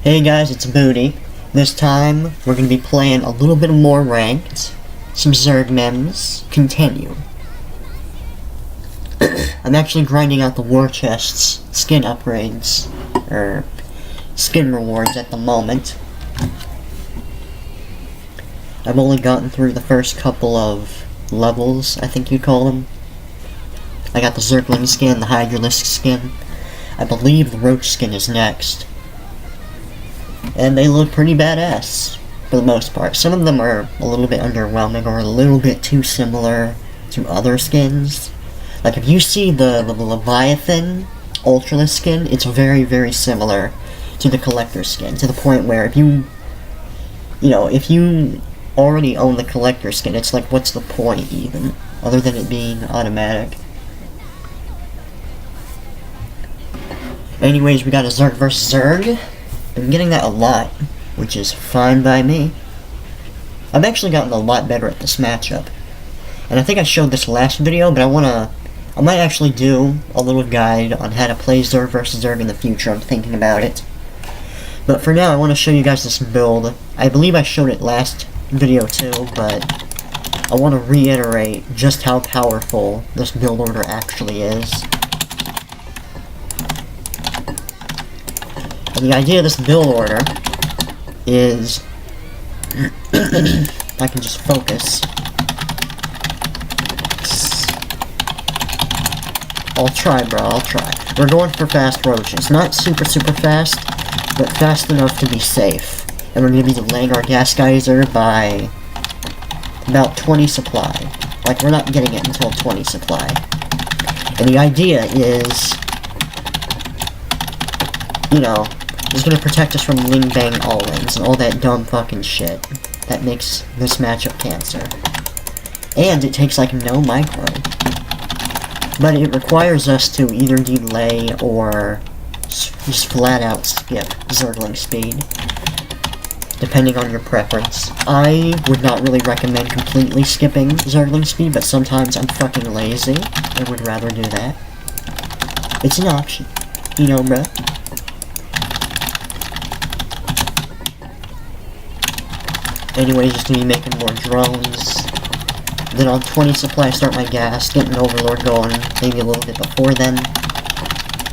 Hey guys, it's Bootie. This time, we're gonna be playing a little bit more ranked. Some Zerg memes. Continue. I'm actually grinding out the war chests, skin upgrades, or skin rewards at the moment. I've only gotten through the first couple of levels, I think you'd call them. I got the Zergling skin, the Hydralisk skin. I believe the Roach skin is next. And they look pretty badass, for the most part. Some of them are a little bit underwhelming or a little bit too similar to other skins. Like if you see the Leviathan Ultralisk skin, it's very, very similar to the Collector skin, to the point where if you already own the Collector skin, it's like, what's the point even, other than it being automatic? Anyways, we got a Zerg vs. Zerg. Been getting that a lot, which is fine by me. I've actually gotten a lot better at this matchup. And I think I showed this last video, but I might actually do a little guide on how to play Zerg vs. Zerg in the future. I'm thinking about it. But for now, I want to show you guys this build. I believe I showed it last video too, but I want to reiterate just how powerful this build order actually is. And the idea of this build order is, if I can just focus, I'll try, bro, I'll try. We're going for fast roaches. Not super fast, but fast enough to be safe. And we're going to be delaying our gas geyser by about 20 supply. Like, we're not getting it until 20 supply. And the idea is, it's gonna protect us from Ling Bang all-ins and all that dumb fucking shit that makes this matchup cancer. And it takes like no micro. But it requires us to either delay or just flat out skip Zergling speed, depending on your preference. I would not really recommend completely skipping Zergling speed, but sometimes I'm fucking lazy and would rather do that. It's an option, bruh. Anyways, just gonna be making more drones. Then on 20 supply, I start my gas, get an overlord going, maybe a little bit before then.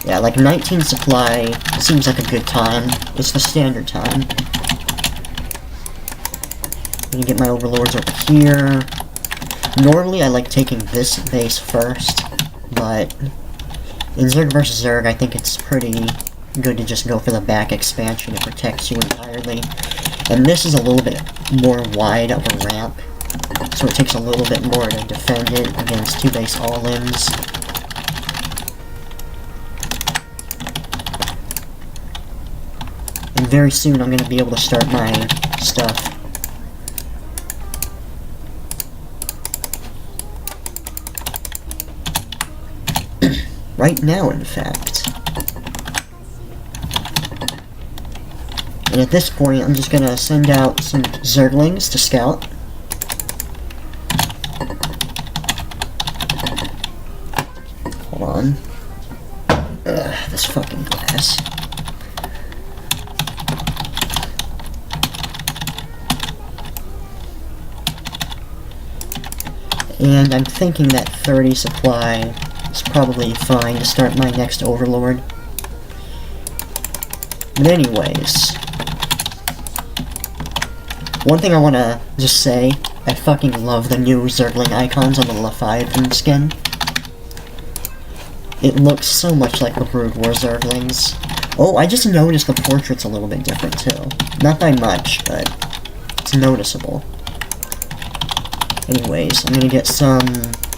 Yeah, like 19 supply seems like a good time. It's the standard time. I'm gonna get my overlords over here. Normally, I like taking this base first, but in Zerg vs. Zerg, I think it's pretty good to just go for the back expansion. It protects you entirely. And this is a little bit more wide of a ramp, so it takes a little bit more to defend it against two base all-ins. And very soon I'm going to be able to start my stuff. Right now, in fact. And at this point, I'm just gonna send out some Zerglings to scout. Hold on. This fucking glass. And I'm thinking that 30 supply is probably fine to start my next overlord. But anyways, one thing I want to just say, I fucking love the new Zergling icons on the Leviathan skin. It looks so much like the Brood War Zerglings. Oh, I just noticed the portrait's a little bit different too. Not by much, but it's noticeable. Anyways, I'm gonna get some,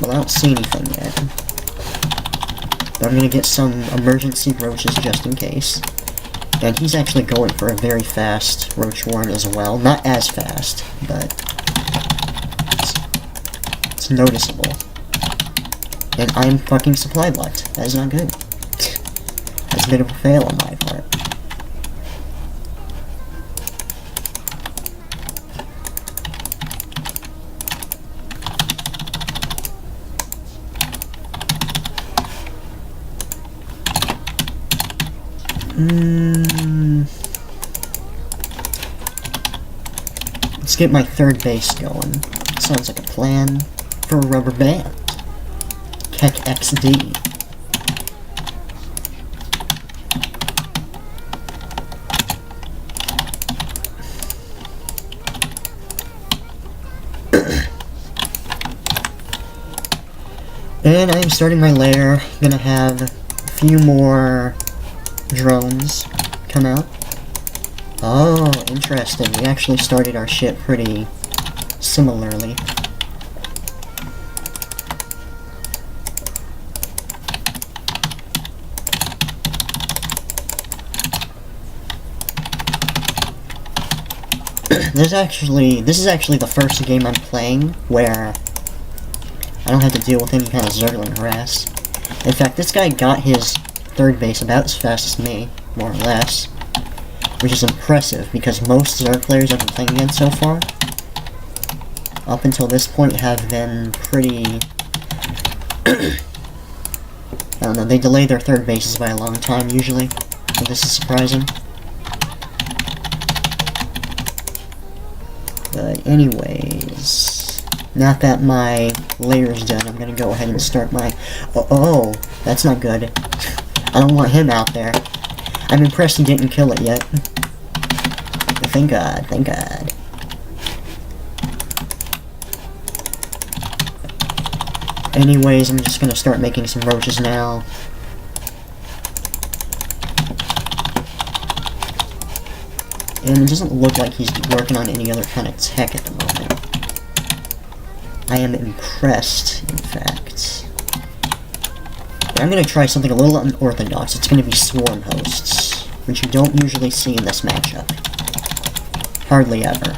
well, I don't see anything yet. But I'm gonna get some emergency roaches just in case. And he's actually going for a very fast Roach Warren as well. Not as fast, but it's noticeable. And I'm fucking supply locked. That is not good. That's a bit of a fail on my part. Let's get my third base going. Sounds like a plan for a rubber band. Keck XD. And I'm starting my lair. Gonna have a few more drones come out. Oh, interesting. We actually started our ship pretty similarly. This is actually the first game I'm playing where I don't have to deal with any kind of Zergling harass. In fact, this guy got his third base about as fast as me, more or less. Which is impressive, because most Zerg players I've been playing against so far, up until this point, have been pretty... I don't know, they delay their third bases by a long time, usually. So this is surprising. But anyways, now that my layer is done, I'm gonna go ahead and start my... Oh, that's not good. I don't want him out there. I'm impressed he didn't kill it yet. Thank God, thank God. Anyways, I'm just gonna start making some roaches now. And it doesn't look like he's working on any other kind of tech at the moment. I am impressed, in fact. But I'm gonna try something a little unorthodox. It's gonna be swarm hosts, which you don't usually see in this matchup. Hardly ever.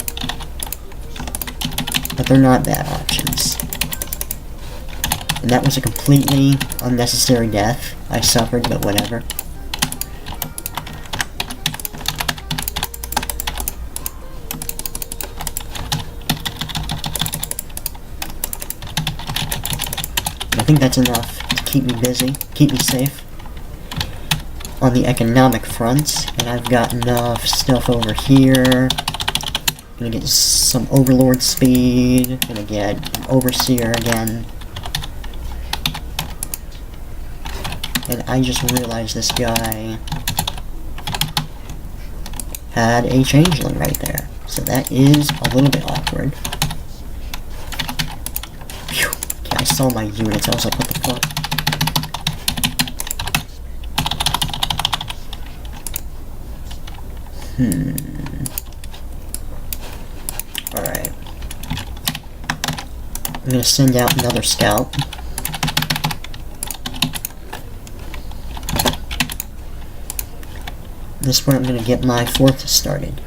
But they're not bad options. And that was a completely unnecessary death. I suffered, but whatever. I think that's enough to keep me busy, keep me safe on the economic front. And I've got enough stuff over here. Gonna get some Overlord speed. Gonna get an Overseer again. And I just realized this guy had a changeling right there. So that is a little bit awkward. Phew. Okay, I saw my units. I was like, what the fuck? Alright. I'm gonna send out another scout. This point I'm gonna get my fourth started.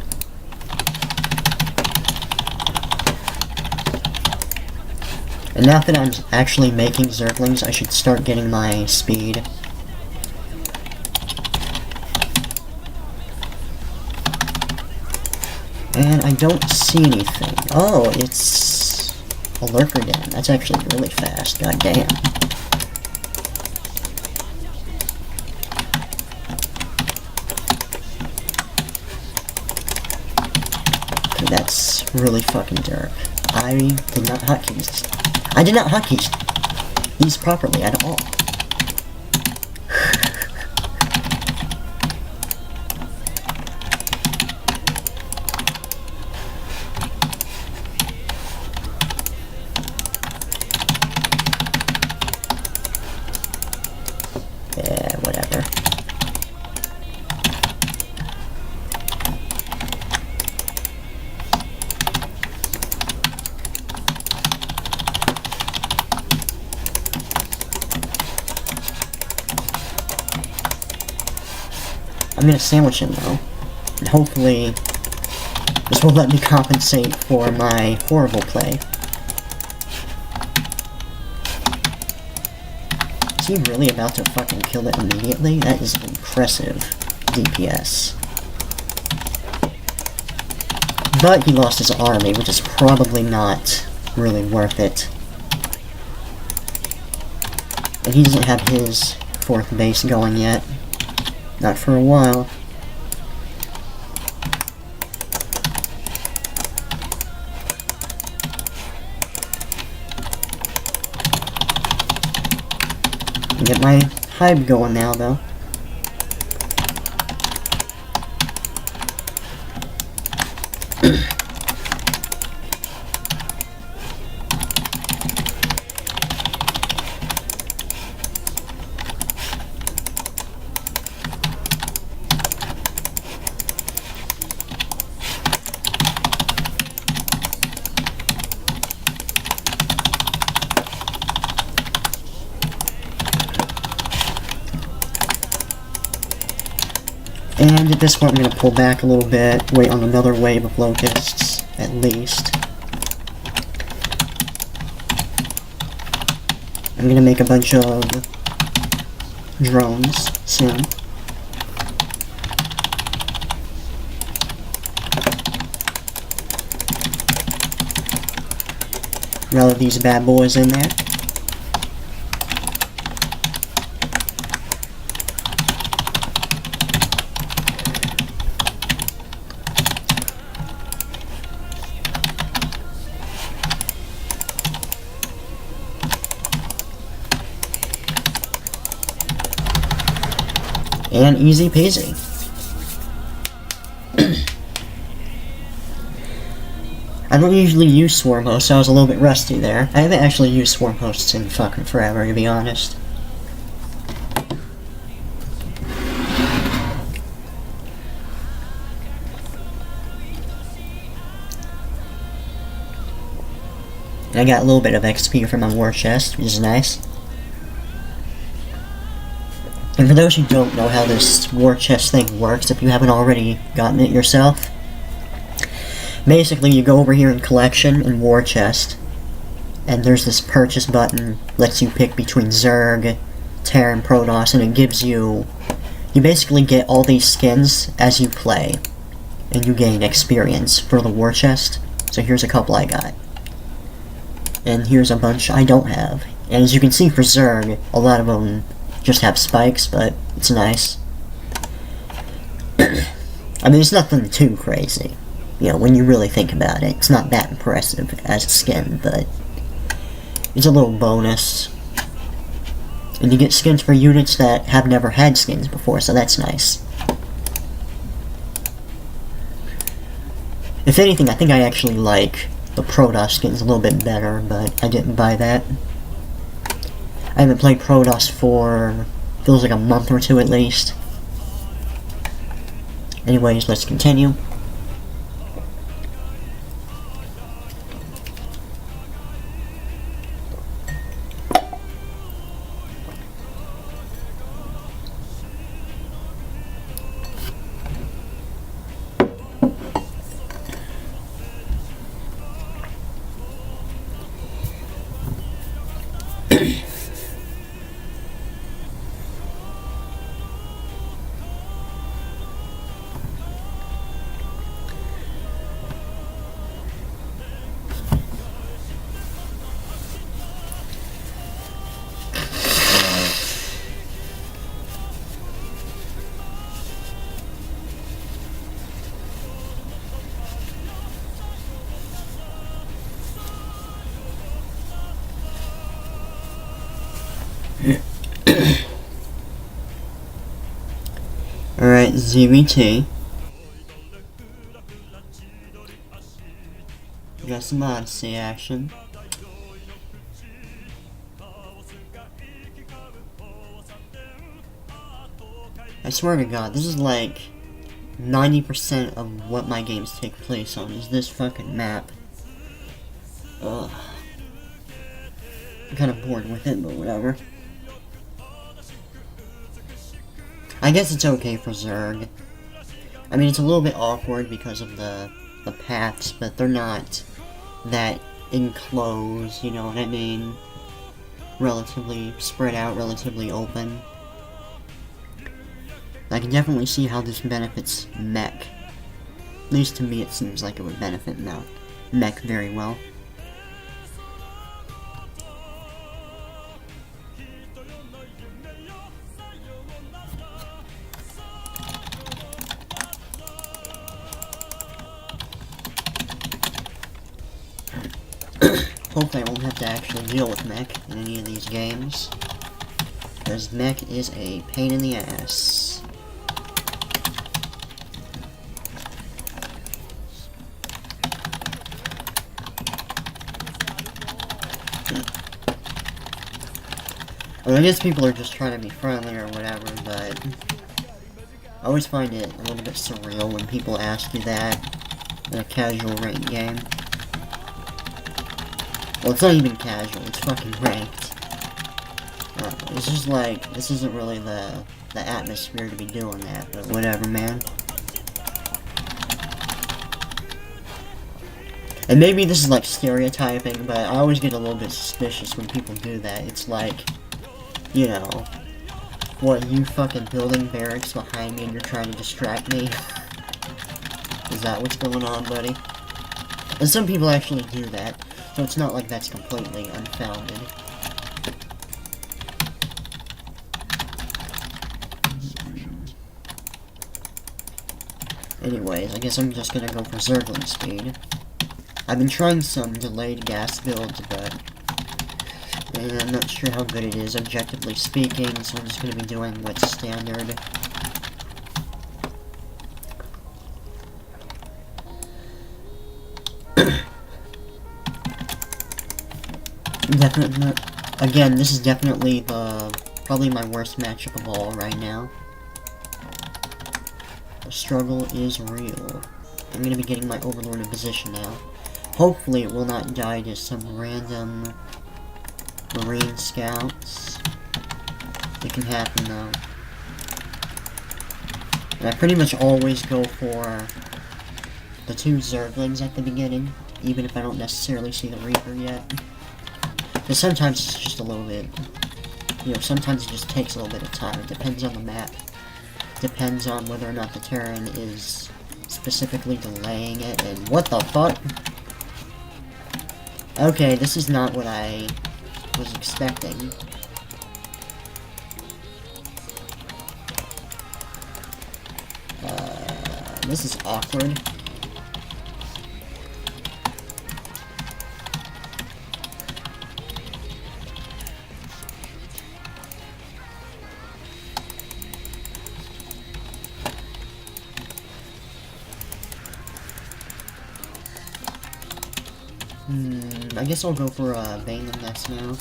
And now that I'm actually making Zerglings, I should start getting my speed. And I don't see anything. Oh, it's a lurker den. That's actually really fast. God damn. Okay, that's really fucking dark. I did not hotkeys. I did not hotkeys these properly at all. Yeah, whatever. I'm gonna sandwich him though, and hopefully this will let me compensate for my horrible play. Is he really about to fucking kill it immediately? That is impressive DPS. But he lost his army, which is probably not really worth it. And he doesn't have his fourth base going yet. Not for a while. Get my hype going now, though. And at this point, I'm going to pull back a little bit, wait on another wave of locusts, at least. I'm going to make a bunch of drones soon. Now that these bad boys in there. And easy peasy. I don't usually use swarm hosts, so I was a little bit rusty there. I haven't actually used swarm hosts in fucking forever, to be honest. And I got a little bit of XP from my war chest, which is nice. And for those who don't know how this war chest thing works, if you haven't already gotten it yourself, basically you go over here in collection and war chest, and there's this purchase button, lets you pick between Zerg, Terran, and Protoss, and it gives you basically get all these skins as you play, and you gain experience for the war chest. So here's a couple I got. And here's a bunch I don't have. And as you can see for Zerg, a lot of them just have spikes, but it's nice. I mean, it's nothing too crazy. You know, when you really think about it, it's not that impressive as a skin, but it's a little bonus. And you get skins for units that have never had skins before, so that's nice. If anything, I think I actually like the Protoss skins a little bit better, but I didn't buy that. I haven't played Protoss for, feels like a month or two at least. Anyways, let's continue. Alright, ZVT. Got some Odyssey action. I swear to God, this is like 90% of what my games take place on is this fucking map. Ugh. I'm kind of bored with it, but whatever. I guess it's okay for Zerg. I mean, it's a little bit awkward because of the paths, but they're not that enclosed, you know what I mean? Relatively spread out, relatively open. I can definitely see how this benefits mech. At least to me it seems like it would benefit mech very well. Hopefully I won't have to actually deal with mech in any of these games. because mech is a pain in the ass. Well, I guess people are just trying to be friendly or whatever, but I always find it a little bit surreal when people ask you that in a casual ranked game. Well, it's not even casual, it's fucking ranked. It's just like, this isn't really the atmosphere to be doing that, but whatever, man. And maybe this is like stereotyping, but I always get a little bit suspicious when people do that. It's like, you know, what, you fucking building barracks behind me and you're trying to distract me? Is that what's going on, buddy? And some people actually do that, so it's not like that's completely unfounded. Anyways, I guess I'm just gonna go for Zergling speed. I've been trying some delayed gas builds, but I'm not sure how good it is, objectively speaking, so I'm just gonna be doing what's standard. Definitely, again, this is definitely probably my worst matchup of all right now. The struggle is real. I'm gonna be getting my Overlord in position now. Hopefully it will not die to some random Marine scouts. It can happen though. And I pretty much always go for the 2 Zerglings at the beginning, even if I don't necessarily see the Reaper yet. Because sometimes it's just a little bit, you know, sometimes it just takes a little bit of time. It depends on the map. Depends on whether or not the Terran is specifically delaying it, and what the fuck? Okay, this is not what I was expecting. This is awkward. I guess I'll go for Bane the Nest now.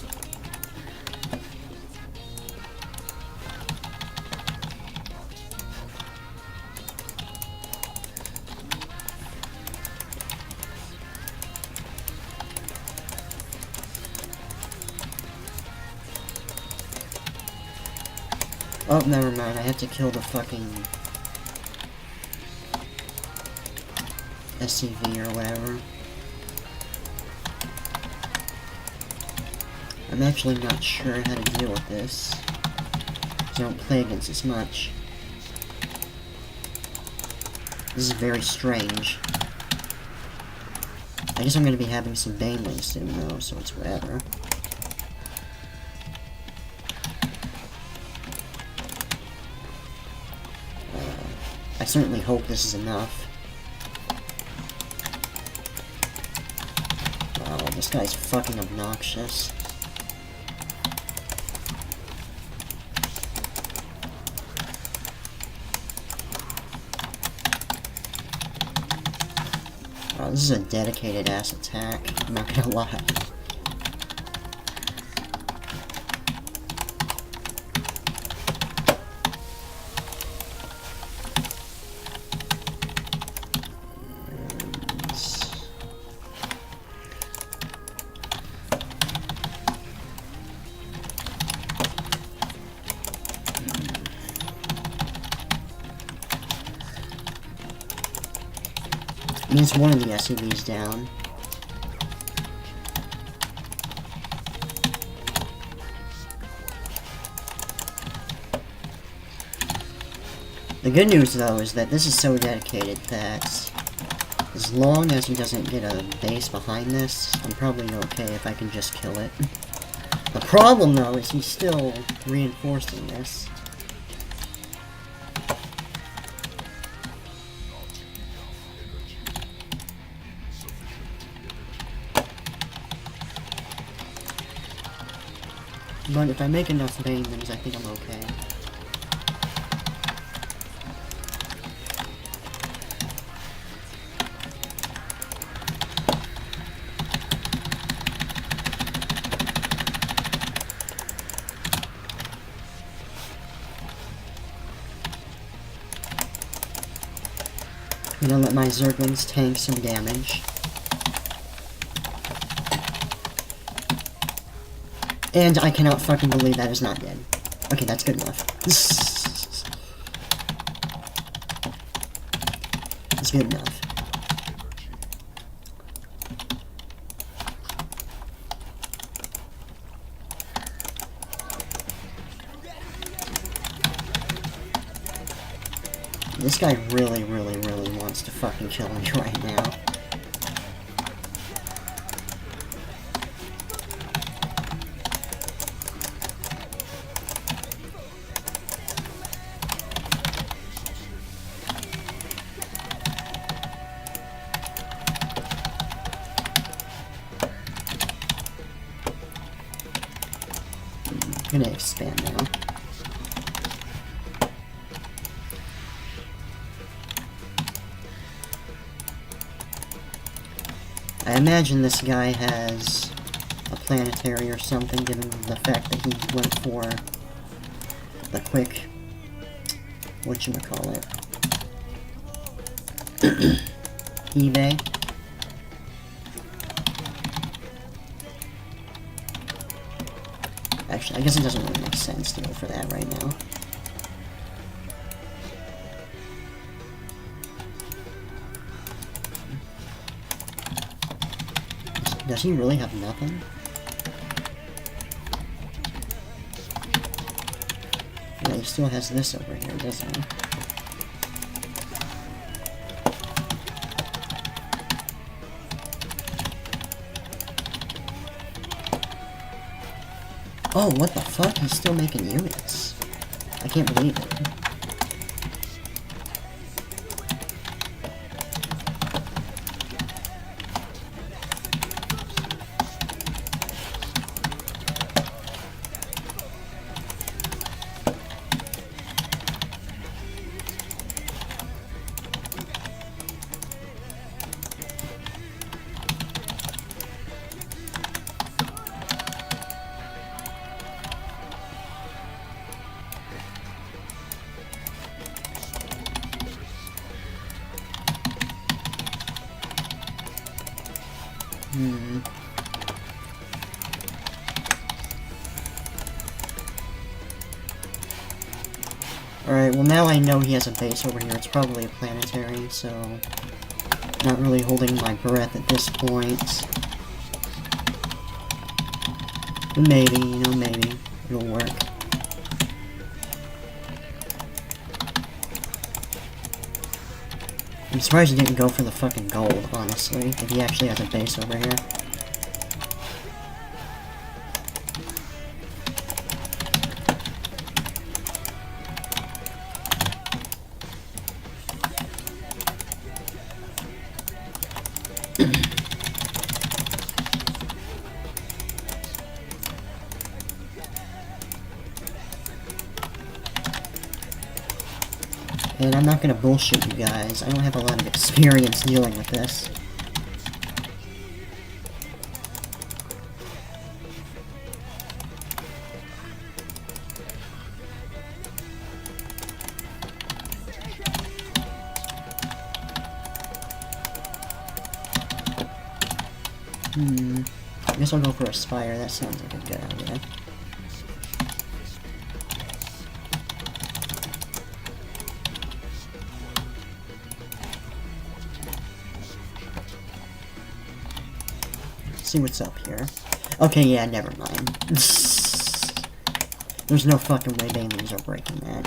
Oh, never mind, I have to kill the fucking SCV or whatever. I'm actually not sure how to deal with this, because I don't play against this much. This is very strange. I guess I'm going to be having some Banelings soon though, so it's whatever. I certainly hope this is enough. Wow, this guy's fucking obnoxious. Wow, this is a dedicated ass attack, I'm not gonna lie. Means one of the SCVs down. The good news though is that this is so dedicated that as long as he doesn't get a base behind this, I'm probably okay if I can just kill it. The problem though is he's still reinforcing this. But if I make enough Banelings, I think I'm okay. I'm gonna let my Zerglings tank some damage. And I cannot fucking believe that is not dead. Okay, that's good enough. It's good enough. This guy really, really, really wants to fucking kill me right now. I'm gonna expand now. I imagine this guy has a planetary or something, given the fact that he went for the quick, whatchamacallit, eBay. Actually, I guess it doesn't really make sense to go for that right now. Does he really have nothing? Yeah, he still has this over here, doesn't he? Oh, what the fuck? He's still making units. I can't believe it. Alright, well now I know he has a base over here. It's probably a planetary, so not really holding my breath at this point. But maybe, you know, maybe it'll work. I'm surprised he didn't go for the fucking gold, honestly, if he actually has a base over here. And I'm not gonna bullshit you guys, I don't have a lot of experience dealing with this. I guess I'll go for a spire, that sounds like a good idea. See what's up here. Okay, yeah, never mind. There's no fucking way Banelings are breaking that.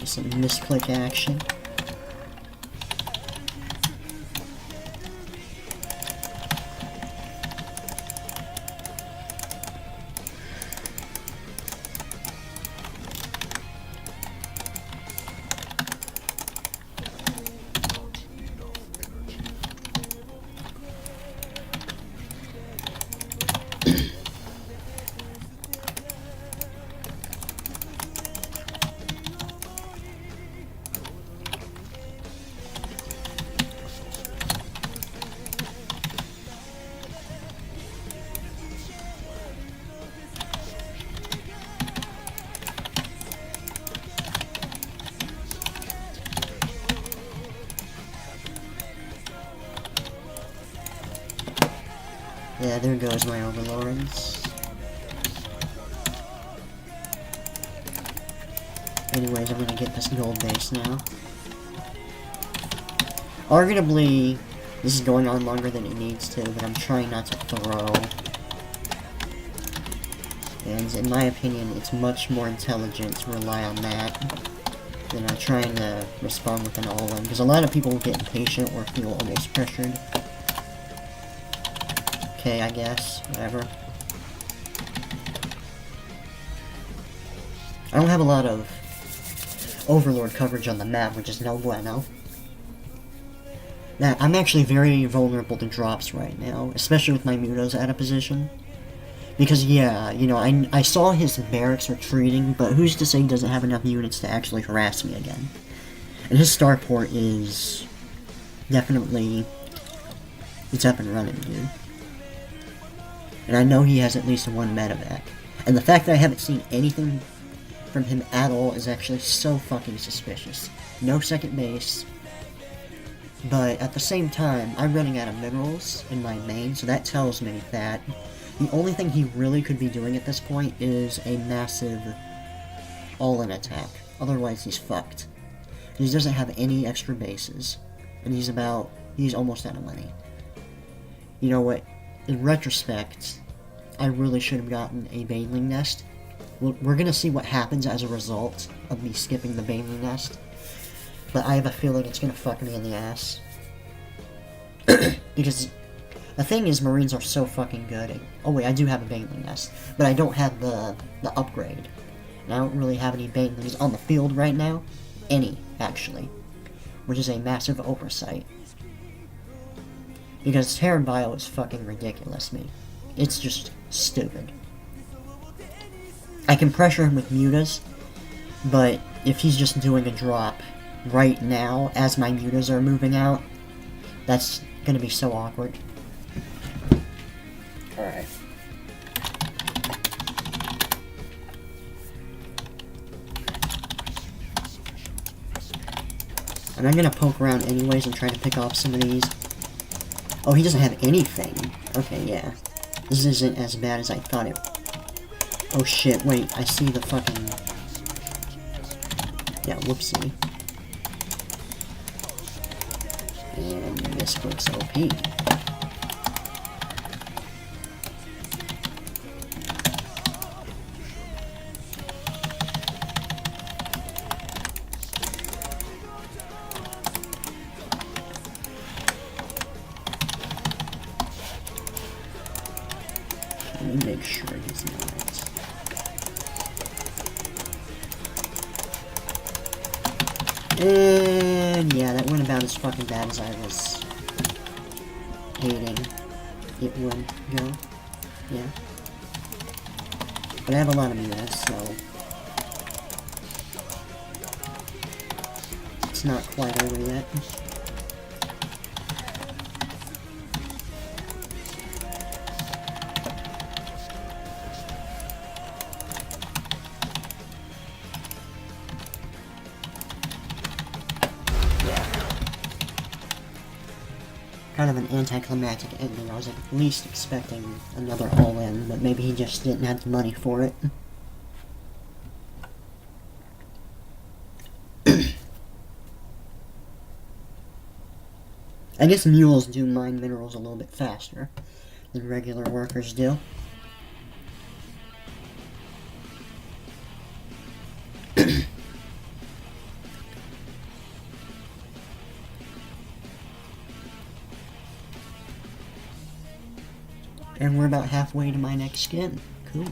Some misclick action. Yeah, there goes my overlords. Anyways, I'm gonna get this gold base now. Arguably, this is going on longer than it needs to, but I'm trying not to throw. And in my opinion, it's much more intelligent to rely on that than trying to respond with an all-in, because a lot of people get impatient or feel almost pressured. Okay, I guess, whatever. I don't have a lot of overlord coverage on the map, which is no bueno. Now, I'm actually very vulnerable to drops right now, especially with my Mutos out of position. Because, yeah, you know, I saw his barracks retreating, but who's to say he doesn't have enough units to actually harass me again? And his starport is definitely, it's up and running, dude. And I know he has at least one medevac. And the fact that I haven't seen anything from him at all is actually so fucking suspicious. No second base. But at the same time, I'm running out of minerals in my main, so that tells me that the only thing he really could be doing at this point is a massive all-in attack. Otherwise, he's fucked. He doesn't have any extra bases. And he's almost out of money. You know what? In retrospect, I really should have gotten a Baneling nest. We're gonna see what happens as a result of me skipping the Baneling nest. But I have a feeling it's gonna fuck me in the ass. Because the thing is, Marines are so fucking good. Oh wait, I do have a Baneling nest. But I don't have the upgrade. And I don't really have any Banelings on the field right now. Any, actually. Which is a massive oversight. Because Terran Bio is fucking ridiculous, me. It's just stupid. I can pressure him with mutas, but if he's just doing a drop right now as my mutas are moving out, that's gonna be so awkward. Alright. And I'm gonna poke around anyways and try to pick off some of these. Oh, he doesn't have anything. Okay, yeah. This isn't as bad as I thought it. Oh shit, wait, I see the fucking... Yeah, whoopsie. And this looks OP. Let me make sure he's not. And yeah, that went about as fucking bad as I was hating it would go. Yeah. But I have a lot of units, so it's not quite over yet. Kind of an anticlimactic ending. I was at least expecting another all-in, but maybe he just didn't have the money for it. I guess mules do mine minerals a little bit faster than regular workers do. And we're about halfway to my next skin. Cool.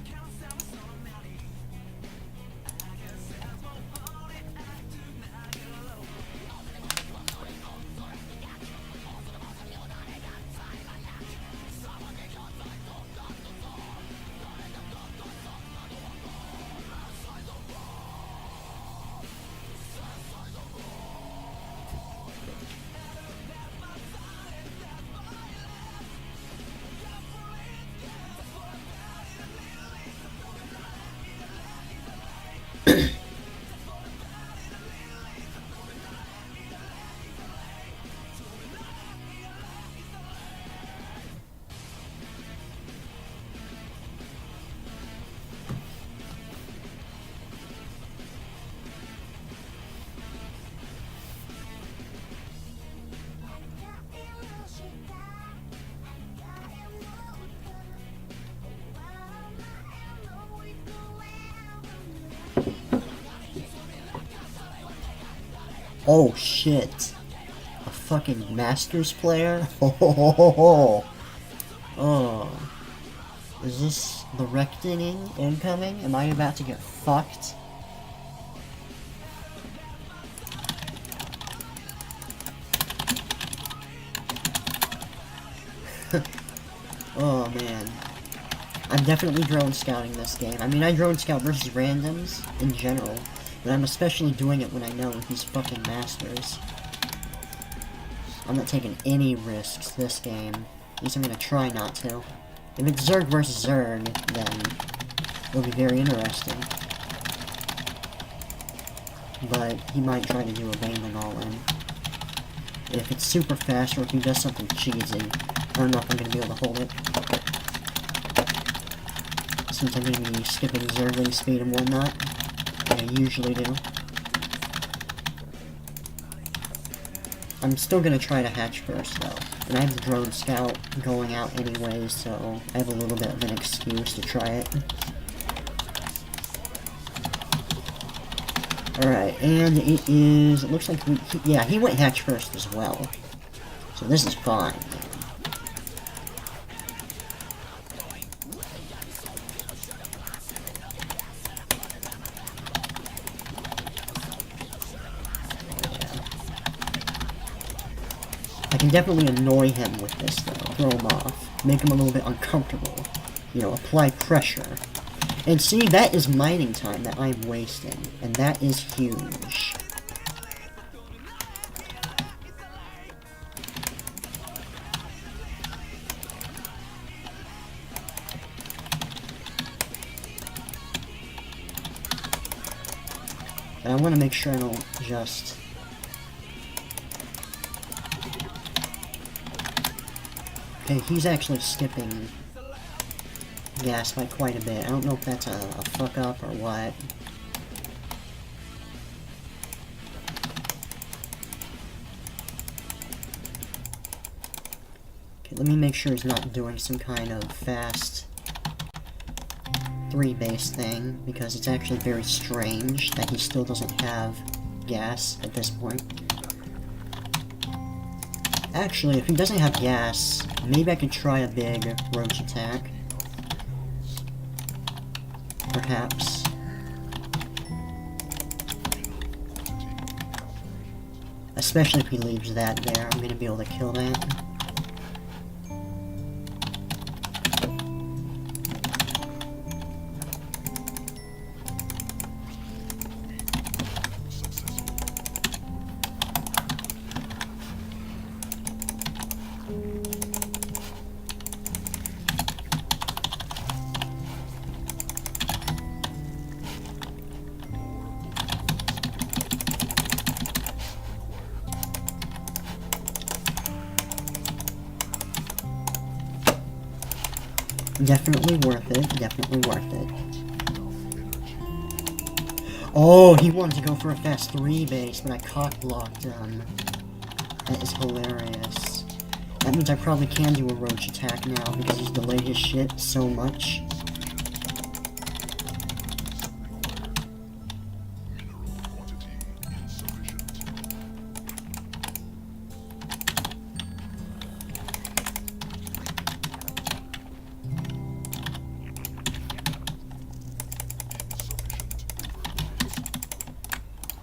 Oh shit. A fucking Masters player? Oh. Is this the reckoning incoming? Am I about to get fucked? Oh man. I'm definitely drone scouting this game. I mean, I drone scout versus randoms in general, but I'm especially doing it when I know he's fucking Masters. I'm not taking any risks this game. At least I'm gonna try not to. If it's Zerg versus Zerg, then it'll be very interesting. But he might try to do a Baneling all-in. If it's super fast, or if he does something cheesy, I don't know if I'm gonna be able to hold it. Since I'm gonna be skipping Zergling speed and whatnot, like I usually do. I'm still gonna try to hatch first, though. And I have the drone scout going out anyways, so I have a little bit of an excuse to try it. Alright, and it looks like he went hatch first as well. So this is fine. I can definitely annoy him with this, though. Throw him off. Make him a little bit uncomfortable. You know, apply pressure. And see, that is mining time that I'm wasting. And that is huge. And I want to make sure I don't just... Okay, he's actually skipping gas by quite a bit. I don't know if that's a fuck up or what. Okay, let me make sure he's not doing some kind of fast 3-base thing, because it's actually very strange that he still doesn't have gas at this point. Actually, if he doesn't have gas, maybe I could try a big roach attack. Perhaps. Especially if he leaves that there, I'm gonna be able to kill that. Definitely worth it, definitely worth it. Oh, he wanted to go for a fast 3-base, but I cock-blocked him. That is hilarious. That means I probably can do a roach attack now, because he's delayed his shit so much.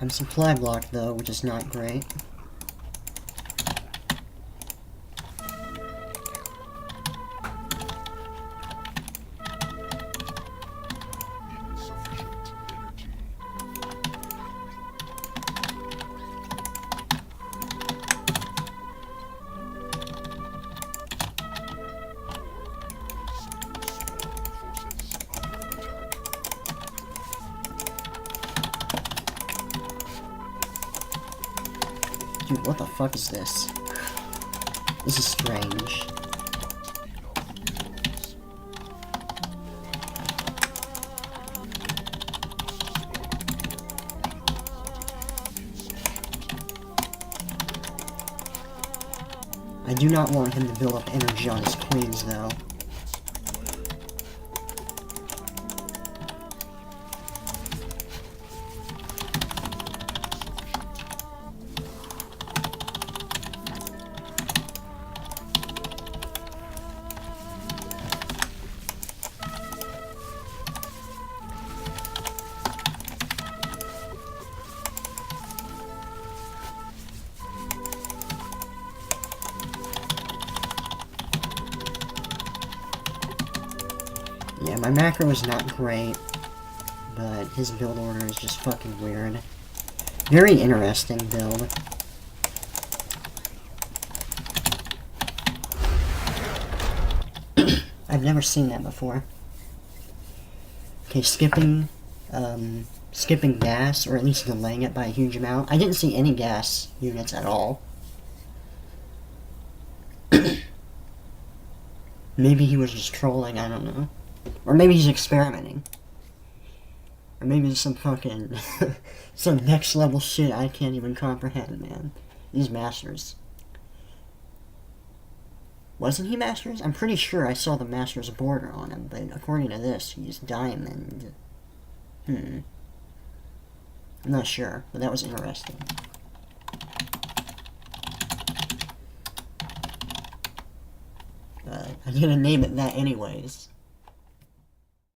I'm supply blocked though, which is not great. Dude, what the fuck is this? This is strange. I do not want him to build up energy on his queens, though. Yeah, my macro is not great, but his build order is just fucking weird. Very interesting build. I've never seen that before. Okay, skipping gas, or at least delaying it by a huge amount. I didn't see any gas units at all. Maybe he was just trolling, I don't know. Or maybe he's experimenting. Or maybe it's some fucking... some next level shit I can't even comprehend, man. These masters. Wasn't he masters? I'm pretty sure I saw the masters border on him, but according to this, he's diamond. I'm not sure, but that was interesting. I'm gonna name it that anyways.